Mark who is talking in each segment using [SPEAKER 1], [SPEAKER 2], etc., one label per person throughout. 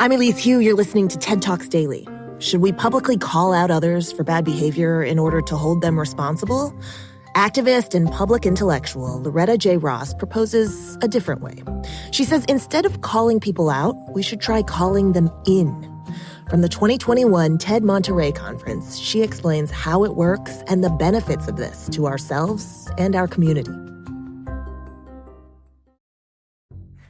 [SPEAKER 1] I'm Elise Hugh. You're listening to TED Talks Daily. Should we publicly call out others for bad behavior in order to hold them responsible? Activist and public intellectual Loretta J proposes a different way. She says instead of calling people out, we should try calling them in. From the 2021 TED Monterey Conference, she explains how it works and the benefits of this to ourselves and our community.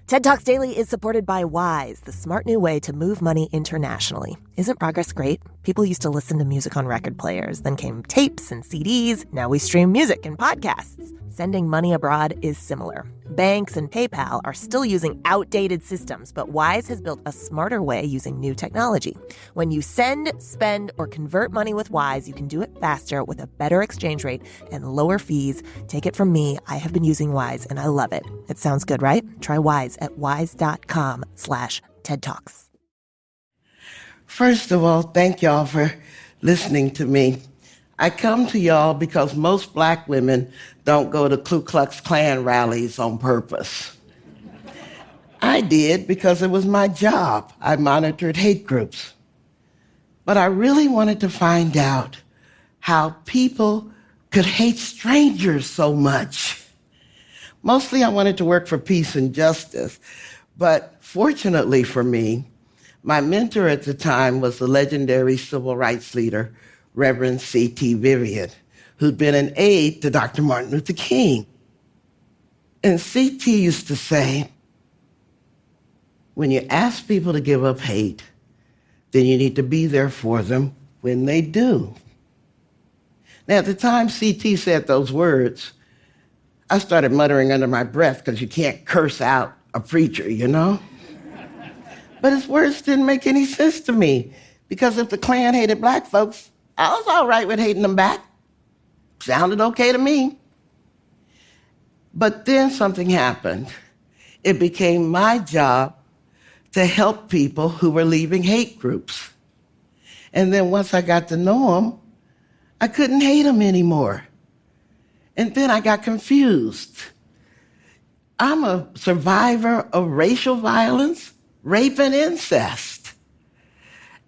[SPEAKER 1] TED Talks Daily is supported by Wise, the smart new way to move money internationally. Isn't progress great? People used to listen to music on record players, then came tapes and CDs. Now we stream music and podcasts. Sending money abroad is similar. Banks and PayPal are still using outdated systems, but Wise has built a smarter way using new technology. When you send, spend, or convert money with Wise, you can do it faster with a better exchange rate and lower fees. Take it from me. I have been using Wise and I love it. It sounds good, right? Try Wise at wise.com/TED Talks.
[SPEAKER 2] First of all, thank y'all for listening to me. I come to y'all because most black women don't go to Ku Klux Klan rallies on purpose. I did because it was my job. I monitored hate groups. But I really wanted to find out how people could hate strangers so much. Mostly I wanted to work for peace and justice, but fortunately for me, my mentor at the time was the legendary civil rights leader, Reverend C.T. Vivian, who'd been an aide to Dr. Martin Luther King. And C.T. used to say, when you ask people to give up hate, then you need to be there for them when they do. Now, at the time C.T. said those words, I started muttering under my breath because you can't curse out a preacher, you know? But his words didn't make any sense to me because if the Klan hated black folks, I was all right with hating them back. Sounded okay to me. But then something happened. It became my job to help people who were leaving hate groups. And then once I got to know them, I couldn't hate them anymore. And then I got confused. I'm a survivor of racial violence, rape, and incest.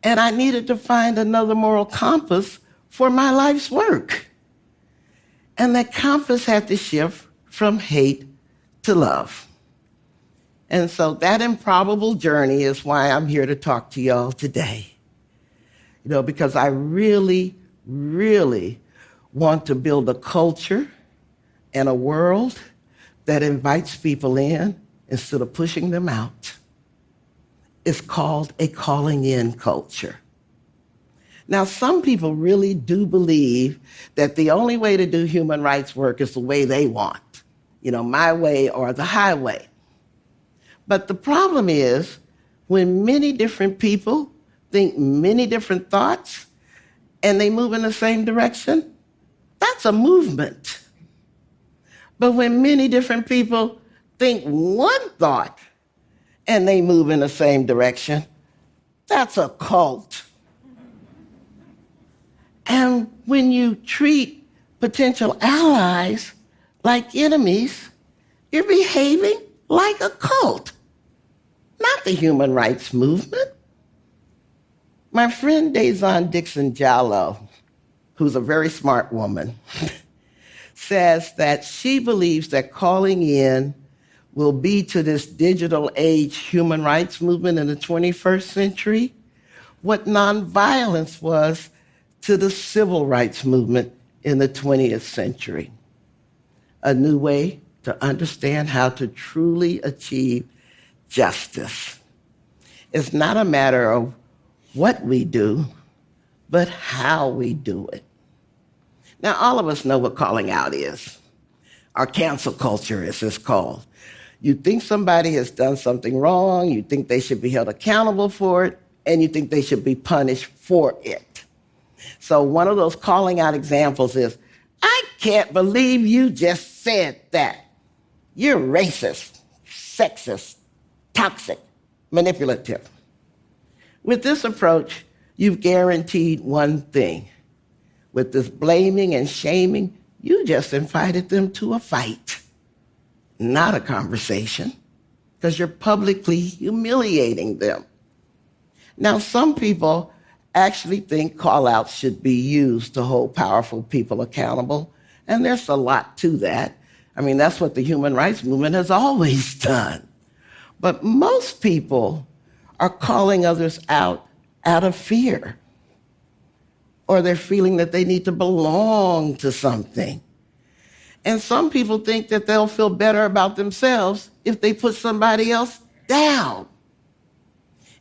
[SPEAKER 2] And I needed to find another moral compass for my life's work. And that compass had to shift from hate to love. And so that improbable journey is why I'm here to talk to y'all today. You know, because I really, really want to build a culture and a world that invites people in instead of pushing them out. It's called a calling in culture. Now, some people really do believe that the only way to do human rights work is the way they want. You know, my way or the highway. But the problem is, when many different people think many different thoughts and they move in the same direction, that's a movement. But when many different people think one thought and they move in the same direction, that's a cult. And when you treat potential allies like enemies, you're behaving like a cult, not the human rights movement. My friend Dazon Dixon Jallow, who's a very smart woman, says that she believes that calling in will be to this digital age human rights movement in the 21st century what nonviolence was to the civil rights movement in the 20th century. A new way to understand how to truly achieve justice. It's not a matter of what we do, but how we do it. Now, all of us know what calling out is. Our cancel culture, as it's called. You think somebody has done something wrong, you think they should be held accountable for it, and you think they should be punished for it. So one of those calling out examples is, I can't believe you just said that. You're racist, sexist, toxic, manipulative. With this approach, you've guaranteed one thing. With this blaming and shaming, you just invited them to a fight, not a conversation, because you're publicly humiliating them. Now, some people actually think call-outs should be used to hold powerful people accountable, and there's a lot to that. I mean, that's what the human rights movement has always done. But most people are calling others out of fear, or they're feeling that they need to belong to something. And some people think that they'll feel better about themselves if they put somebody else down.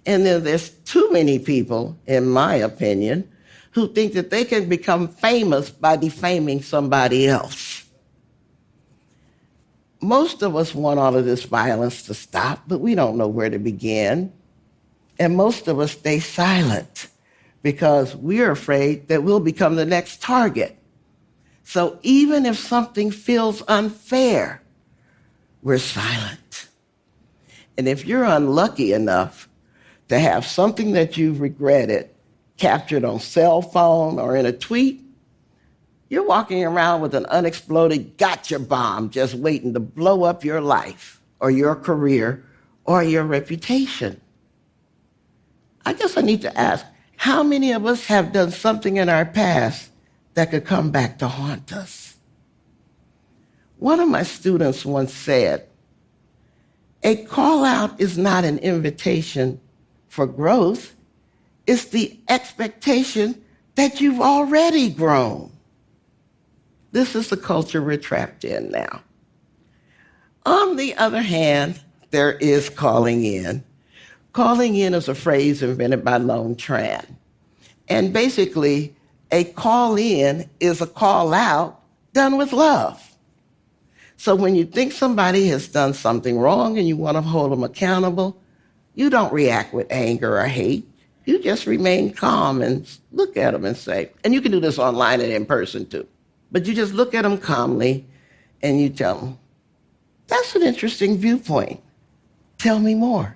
[SPEAKER 2] And then there's too many people, in my opinion, who think that they can become famous by defaming somebody else. Most of us want all of this violence to stop, but we don't know where to begin. And most of us stay silent because we're afraid that we'll become the next target. So even if something feels unfair, we're silent. And if you're unlucky enough to have something that you've regretted captured on cell phone or in a tweet, you're walking around with an unexploded gotcha bomb just waiting to blow up your life or your career or your reputation. I guess I need to ask, how many of us have done something in our past that could come back to haunt us? One of my students once said, a call-out is not an invitation for growth. It's the expectation that you've already grown. This is the culture we're trapped in now. On the other hand, there is calling in. Calling in is a phrase invented by Lone Tran. And basically, a call in is a call out done with love. So when you think somebody has done something wrong and you want to hold them accountable, you don't react with anger or hate. You just remain calm and look at them and say, and you can do this online and in person too, but you just look at them calmly and you tell them, that's an interesting viewpoint. Tell me more.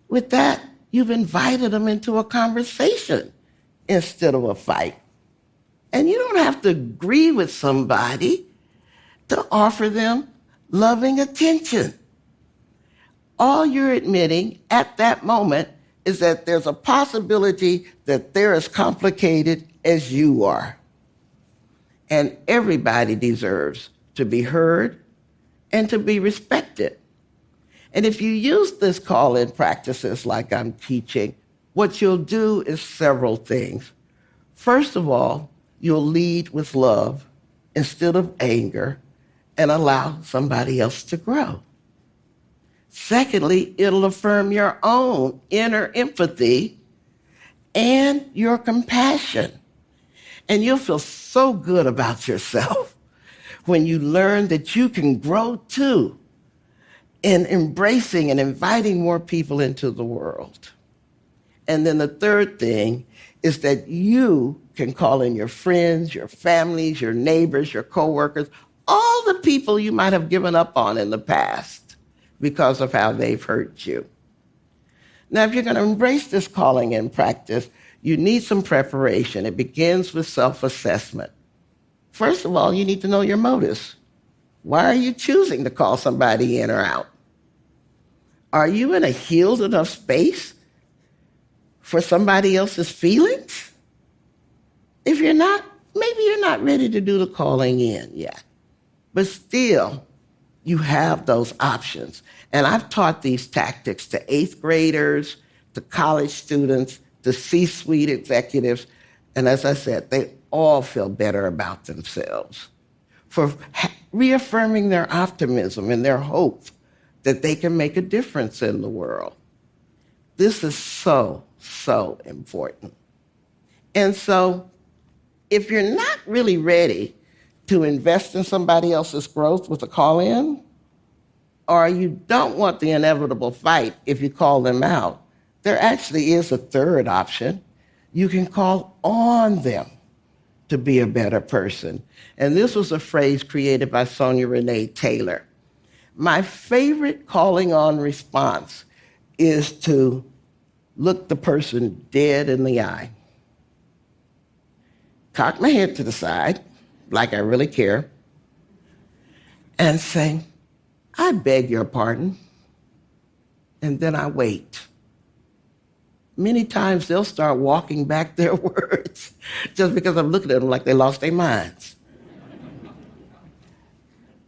[SPEAKER 2] With that, you've invited them into a conversation instead of a fight. And you don't have to agree with somebody to offer them loving attention. All you're admitting at that moment is that there's a possibility that they're as complicated as you are. And everybody deserves to be heard and to be respected. And if you use this call-in practices like I'm teaching, what you'll do is several things. First of all, you'll lead with love instead of anger and allow somebody else to grow. Secondly, it'll affirm your own inner empathy and your compassion. And you'll feel so good about yourself when you learn that you can grow too in embracing and inviting more people into the world. And then the third thing is that you can call in your friends, your families, your neighbors, your coworkers, all the people you might have given up on in the past because of how they've hurt you. Now, if you're going to embrace this calling in practice, you need some preparation. It begins with self-assessment. First of all, you need to know your motives. Why are you choosing to call somebody in or out? Are you in a healed enough space for somebody else's feelings? If you're not, maybe you're not ready to do the calling in yet. But still, you have those options. And I've taught these tactics to 8th graders, to college students, to C-suite executives. And as I said, they all feel better about themselves for reaffirming their optimism and their hope that they can make a difference in the world. This is so, so important. And so if you're not really ready to invest in somebody else's growth with a call-in, or you don't want the inevitable fight if you call them out, there actually is a third option. You can call on them to be a better person. And this was a phrase created by Sonia Renee Taylor. My favorite calling on response is to look the person dead in the eye, cock my head to the side, like I really care, and say, I beg your pardon, and then I wait. many times they'll start walking back their words just because I'm looking at them like they lost their minds.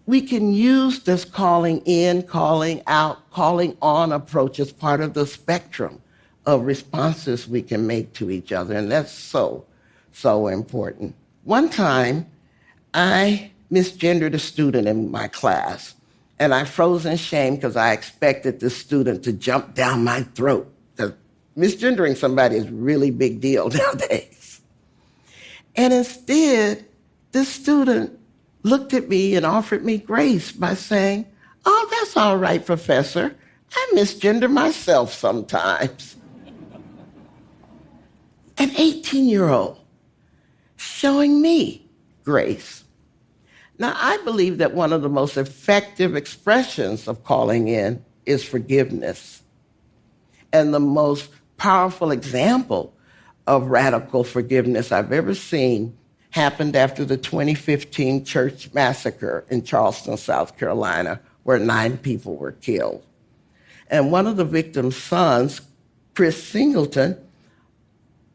[SPEAKER 2] We can use this calling in, calling out, calling on approach as part of the spectrum of responses we can make to each other, and that's so, so important. One time, I misgendered a student in my class, and I froze in shame because I expected this student to jump down my throat. Because misgendering somebody is a really big deal nowadays. And instead, this student looked at me and offered me grace by saying, "Oh, that's all right, Professor. I misgender myself sometimes." An 18-year-old showing me grace. Now, I believe that one of the most effective expressions of calling in is forgiveness. And the most powerful example of radical forgiveness I've ever seen happened after the 2015 church massacre in Charleston, South Carolina, where 9 people were killed. And one of the victims' sons, Chris Singleton,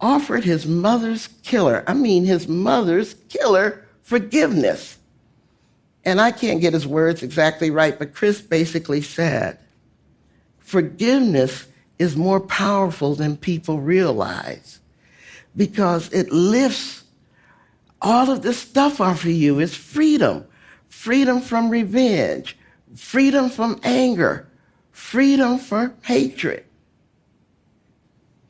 [SPEAKER 2] offered his mother's killer, forgiveness. And I can't get his words exactly right, but Chris basically said, forgiveness is more powerful than people realize because it lifts all of this stuff off of you. It's freedom. Freedom from revenge, freedom from anger, freedom from hatred.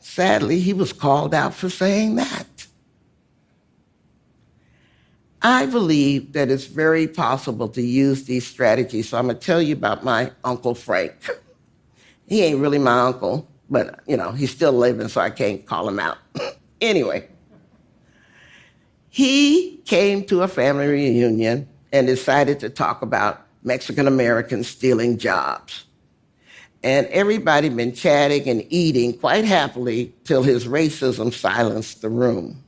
[SPEAKER 2] Sadly, he was called out for saying that. I believe that it's very possible to use these strategies. So I'm going to tell you about my Uncle Frank. He ain't really my uncle, but, he's still living, so I can't call him out. Anyway, he came to a family reunion and decided to talk about Mexican Americans stealing jobs. And everybody been chatting and eating quite happily till his racism silenced the room.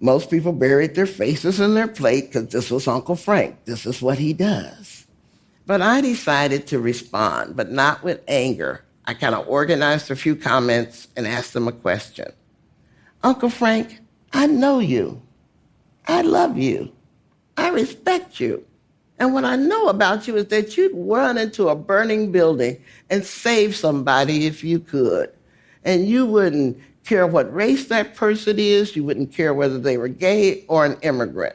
[SPEAKER 2] Most people buried their faces in their plate because this was Uncle Frank. This is what he does. But I decided to respond, but not with anger. I kind of organized a few comments and asked him a question. "Uncle Frank, I know you. I love you. I respect you. And what I know about you is that you'd run into a burning building and save somebody if you could. And you wouldn't care what race that person is. You wouldn't care whether they were gay or an immigrant.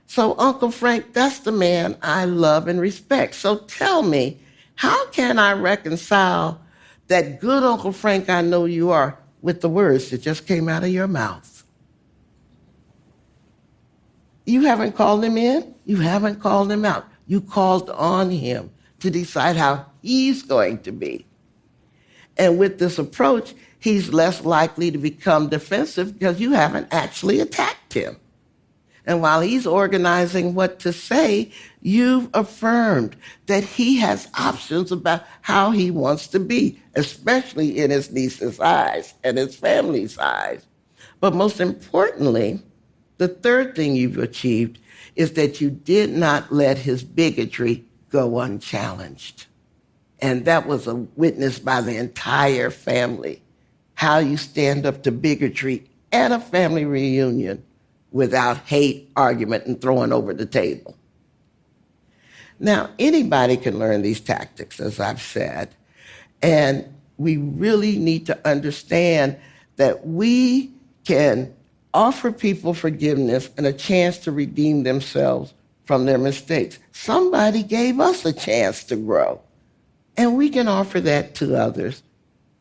[SPEAKER 2] So, Uncle Frank, that's the man I love and respect. So tell me, how can I reconcile that good Uncle Frank I know you are with the words that just came out of your mouth?" You haven't called him in. You haven't called him out. You called on him to decide how he's going to be. And with this approach, he's less likely to become defensive because you haven't actually attacked him. And while he's organizing what to say, you've affirmed that he has options about how he wants to be, especially in his niece's eyes and his family's eyes. But most importantly, the third thing you've achieved is that you did not let his bigotry go unchallenged. And that was witnessed by the entire family, how you stand up to bigotry at a family reunion without hate, argument, and throwing over the table. Now, anybody can learn these tactics, as I've said, and we really need to understand that we can offer people forgiveness and a chance to redeem themselves from their mistakes. Somebody gave us a chance to grow, and we can offer that to others.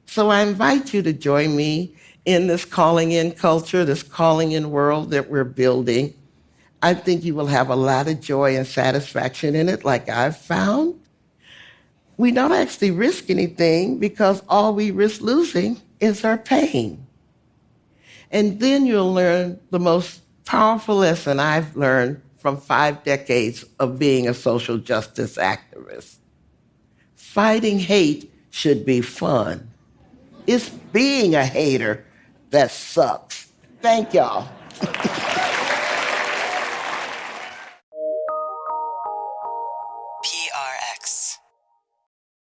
[SPEAKER 2] So I invite you to join me in this calling in culture, this calling in world that we're building. I think you will have a lot of joy and satisfaction in it, like I've found. We don't actually risk anything because all we risk losing is our pain. And then you'll learn the most powerful lesson I've learned from 5 decades of being a social justice activist. Fighting hate should be fun. It's being a hater that sucks. Thank y'all.
[SPEAKER 3] PRX.